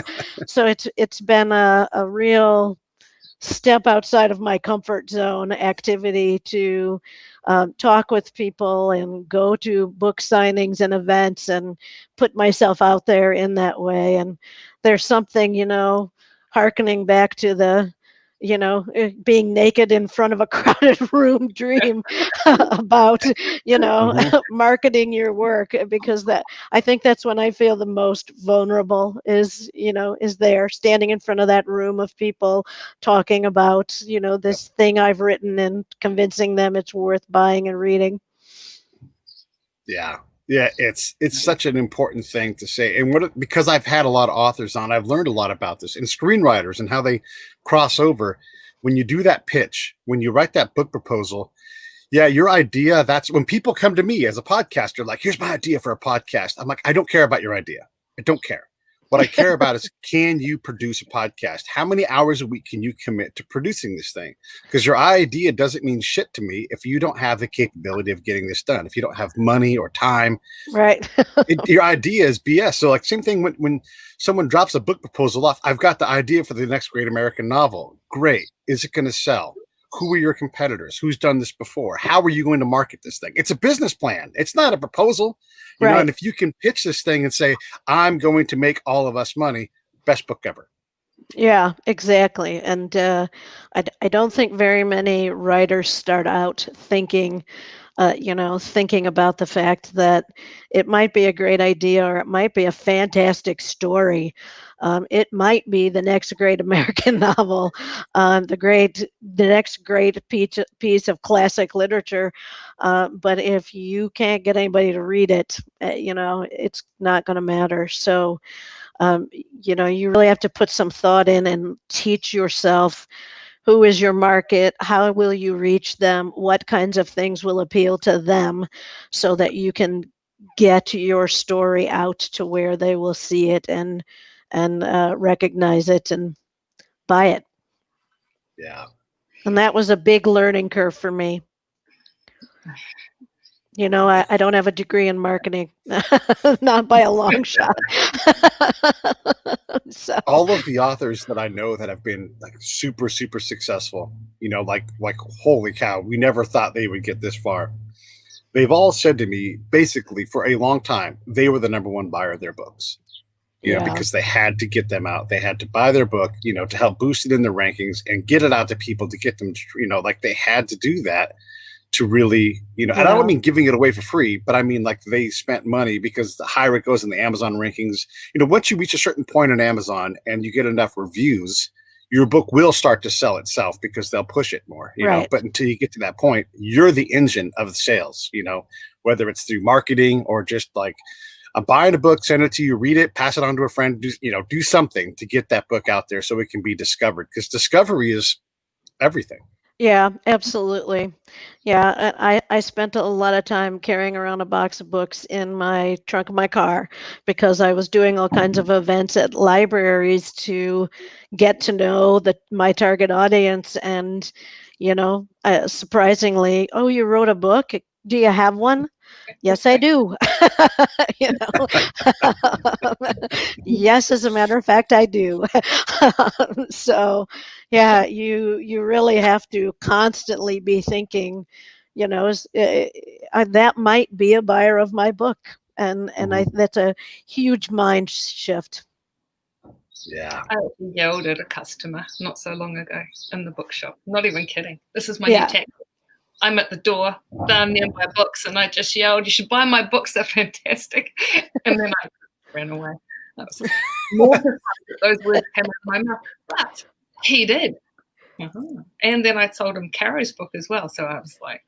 it's been a real step outside of my comfort zone activity to talk with people and go to book signings and events and put myself out there in that way. And there's something, hearkening back to the being naked in front of a crowded room dream about, marketing your work, because I think that's when I feel the most vulnerable, is there standing in front of that room of people talking about, this thing I've written and convincing them it's worth buying and reading. Yeah. Yeah, it's such an important thing to say. And because I've had a lot of authors on, I've learned a lot about this, and screenwriters and how they cross over. When you do that pitch, when you write that book proposal, yeah, your idea, that's when people come to me as a podcaster, like, here's my idea for a podcast. I'm like, I don't care about your idea. I don't care. What I care about is, can you produce a podcast? How many hours a week can you commit to producing this thing? Because your idea doesn't mean shit to me if you don't have the capability of getting this done. If you don't have money or time, right? Your idea is BS. So, like, same thing when someone drops a book proposal off. I've got the idea for the next great American novel. Great. Is it going to sell? Who are your competitors? Who's done this before? How are you going to market this thing? It's a business plan. It's not a proposal. You know, and if you can pitch this thing and say, I'm going to make all of us money, best book ever. Yeah, exactly. And I don't think very many writers start out thinking thinking about the fact that it might be a great idea or it might be a fantastic story. It might be the next great American novel, the next great piece of classic literature. But if you can't get anybody to read it, it's not going to matter. So, you really have to put some thought in and teach yourself who is your market, how will you reach them, what kinds of things will appeal to them, so that you can get your story out to where they will see it and recognize it and buy it. Yeah. And that was a big learning curve for me. I don't have a degree in marketing, not by a long shot. So. All of the authors that I know that have been like super, super successful, like holy cow, we never thought they would get this far. They've all said to me, basically, for a long time, they were the number one buyer of their books. Because they had to get them out. They had to buy their book, to help boost it in the rankings and get it out to people, to get them, like they had to do that to really, and I don't mean giving it away for free, but I mean like they spent money, because the higher it goes in the Amazon rankings, once you reach a certain point on Amazon and you get enough reviews, your book will start to sell itself because they'll push it more, right. But until you get to that point, you're the engine of the sales, whether it's through marketing or just like, I'm buying a book, send it to you, read it, pass it on to a friend, do something to get that book out there so it can be discovered, because discovery is everything. Yeah, absolutely. Yeah, I spent a lot of time carrying around a box of books in my trunk of my car, because I was doing all kinds of events at libraries to get to know my target audience. And, surprisingly, oh, you wrote a book? Do you have one? Yes, I do. Yes, as a matter of fact, I do. So, yeah, you really have to constantly be thinking, that might be a buyer of my book, and that's a huge mind shift. Yeah. I yelled at a customer not so long ago in the bookshop. Not even kidding. This is my new tactic. I'm at the door, down near my books, and I just yelled, "You should buy my books, they're fantastic." And then I ran away. That was more those words came out of my mouth. But he did. And then I told him Caro's book as well. So I was like,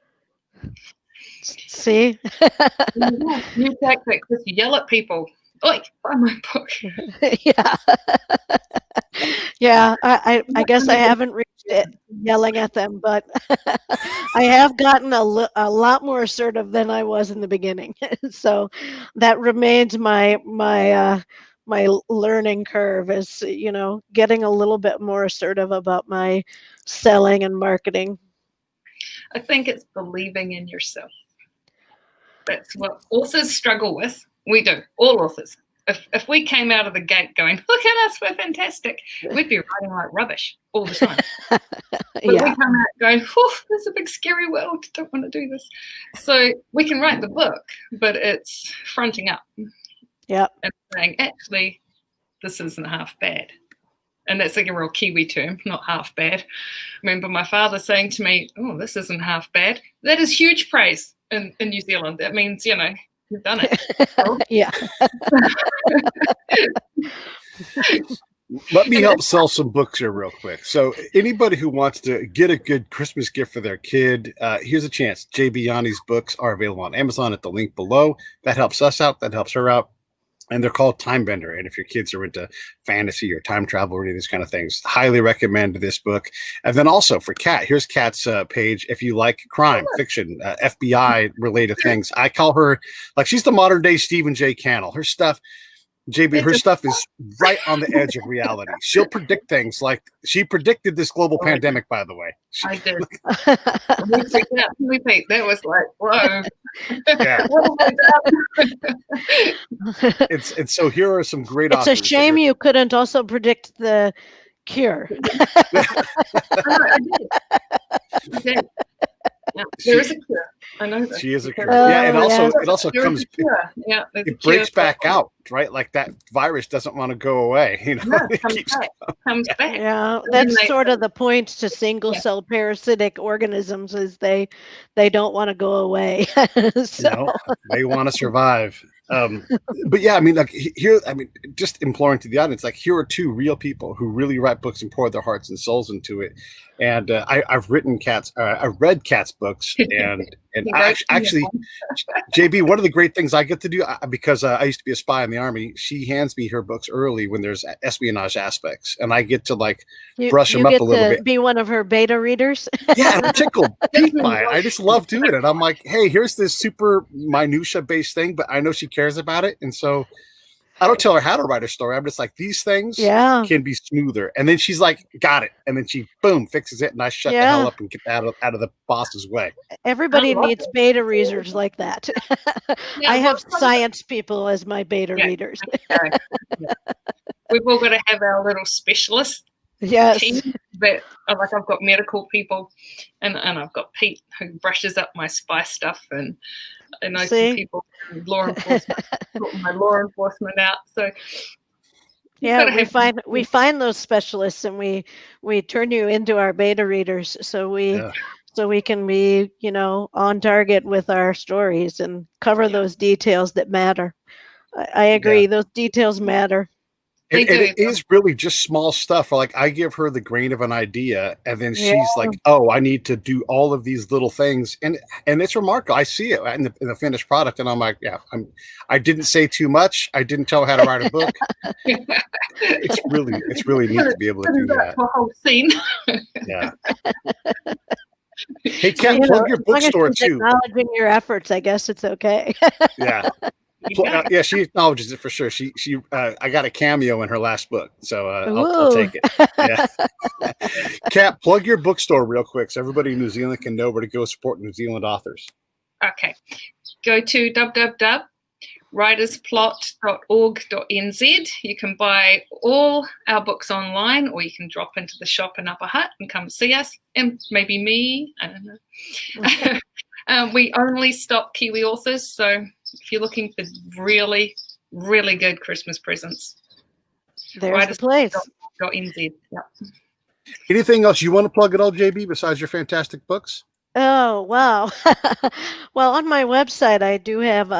see? New tactic, just yell at people. Oi, buy my book. Yeah. Yeah, I guess I haven't reached it yelling at them, but I have gotten a lot more assertive than I was in the beginning. So that remains my learning curve, is getting a little bit more assertive about my selling and marketing. I think it's believing in yourself. That's what authors struggle with. We do, all authors. If we came out of the gate going, "Look at us, we're fantastic," we'd be writing like rubbish all the time. But we come out going, "This is a big scary world, don't want to do this." So we can write the book, but it's fronting up. Yeah. And saying, actually, this isn't half bad. And that's like a real Kiwi term, not half bad. I remember my father saying to me, "Oh, this isn't half bad." That is huge praise in New Zealand. That means, you've done it. Yeah. Let me help sell some books here real quick. So anybody who wants to get a good Christmas gift for their kid, here's a chance. JB Yanni's books are available on Amazon at the link below. That helps us out. That helps her out. And they're called Time Bender. And if your kids are into fantasy or time travel or any of these kind of things, highly recommend this book. And then also for Kat, here's Kat's page. If you like crime, fiction, FBI related things, I call her like she's the modern day Stephen J. Cannell. Her stuff, JB, her stuff is right on the edge of reality. She'll predict things like she predicted this global pandemic, by the way. I did. That was like, whoa. Yeah. And so here are some great authors. It's a shame you couldn't also predict the cure. I did. Yeah, there is a cure. I know that. She is a cure. Oh, Yeah, and also yeah. it also comes. Yeah, It breaks back out, right? Like that virus doesn't want to go away. You know, No, it comes keeps. back. Comes back. Yeah, And then that's sort of the point to single Yeah. cell parasitic organisms is they don't want to go away. So No, they want to survive. But yeah, I mean, like here, I mean, just imploring to the audience, like here are two real people who really write books and pour their hearts and souls into it. And I've read Kat's books, and actually, JB, one of the great things I get to do, because I used to be a spy in the Army, she hands me her books early when there's espionage aspects, and I get to like brush them up a little bit. Be one of her beta readers. Yeah, I'm tickled pink by it. I just love doing it. I'm like, hey, here's this super minutia based thing, but I know she cares about it, and so I don't tell her how to write a story. I'm just like, these things can be smoother. And then she's like, got it. And then she, boom, fixes it. And I shut the hell up and get out of the boss's way. Everybody needs beta readers like that. Yeah, I have science people as my beta readers. We've all got to have our little specialists. Yes. Team, but like I've got medical people and I've got Pete who brushes up my spy stuff, and I know some people in law enforcement, sorting my law enforcement out. So yeah, we find those specialists and we turn you into our beta readers, so we can be, you know, on target with our stories and cover those details that matter. I agree, those details matter. And it is really just small stuff. Like I give her the grain of an idea, and then she's like, "Oh, I need to do all of these little things," and it's remarkable. I see it in the finished product, and I'm like, "Yeah, I didn't say too much. I didn't tell her how to write a book." It's really neat to be able to do that. The whole scene. Yeah. Hey, Kat, plug your bookstore too. Acknowledging your efforts, I guess it's okay. Yeah. Yeah, she acknowledges it for sure. She I got a cameo in her last book, so I'll take it. Yeah. Kat, plug your bookstore real quick so everybody in New Zealand can know where to go support New Zealand authors. Okay. Go to www.writersplot.org.nz. You can buy all our books online, or you can drop into the shop in Upper Hutt and come see us, and maybe me. I don't know. We only stock Kiwi authors, so if you're looking for really, really good Christmas presents, there's the place. .nz. Yep. Anything else you want to plug at all, JB, besides your fantastic books? Oh, wow. Well, on my website, I do have,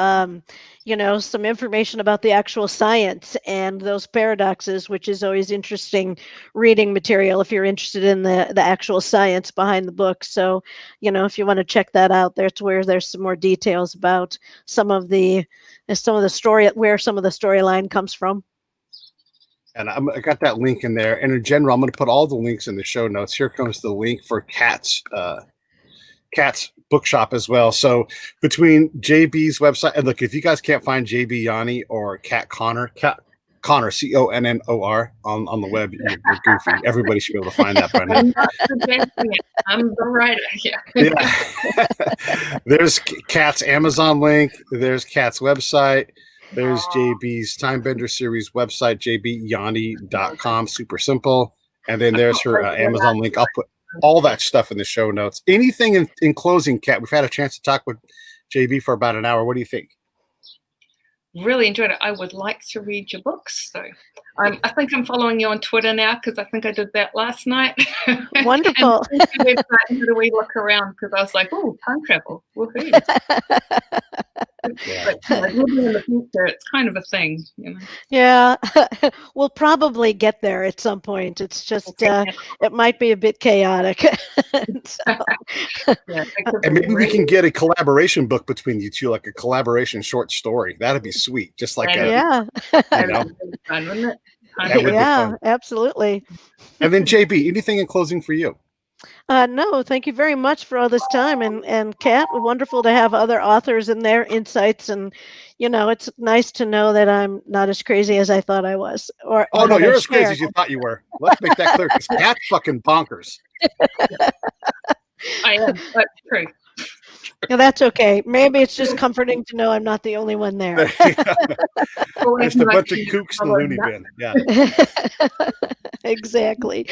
you know, some information about the actual science and those paradoxes, which is always interesting reading material if you're interested in the actual science behind the book. So, you know, if you want to check that out, that's where there's some more details about some of the story, where some of the storyline comes from. And I got that link in there. And in general, I'm going to put all the links in the show notes. Here comes the link for Kat's bookshop as well. So between JB's website, and look, if you guys can't find JB Yanni or Kat Connor, Connor, Connor on the web, you're goofy. Everybody should be able to find that by now. I'm the writer. Yeah. There's Kat's Amazon link. There's Kat's website. There's JB's Timebender series website, jbyanni.com. Super simple. And then there's her Amazon link. I'll put all that stuff in the show notes. Anything in closing, Kat? We've had a chance to talk with JB for about an hour. What do you think? Really enjoyed it. I would like to read your books. So I think I'm following you on Twitter now, because I think I did that last night. Wonderful. And how do we look around? Because I was like, oh, time travel. Woohoo. But living in the future, it's kind of a thing, you know. Yeah, we'll probably get there at some point. It's just it might be a bit chaotic. And maybe we can get a collaboration book between you two, like a collaboration short story. That'd be sweet. Just like that would be fun, wouldn't it? That would be fun. Absolutely. And then JB, anything in closing for you? No, thank you very much for all this time. And Kat, wonderful to have other authors and their insights. And, you know, it's nice to know that I'm not as crazy as I thought I was. Or no, you're as crazy as you thought you were. Let's make that clear, because Kat's fucking bonkers. I am. That's true. No, that's okay. Maybe it's just comforting to know I'm not the only one there. Just a bunch of kooks in the loony bin. Yeah. Exactly.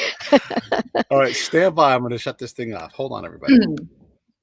All right, stand by. I'm going to shut this thing off. Hold on, everybody.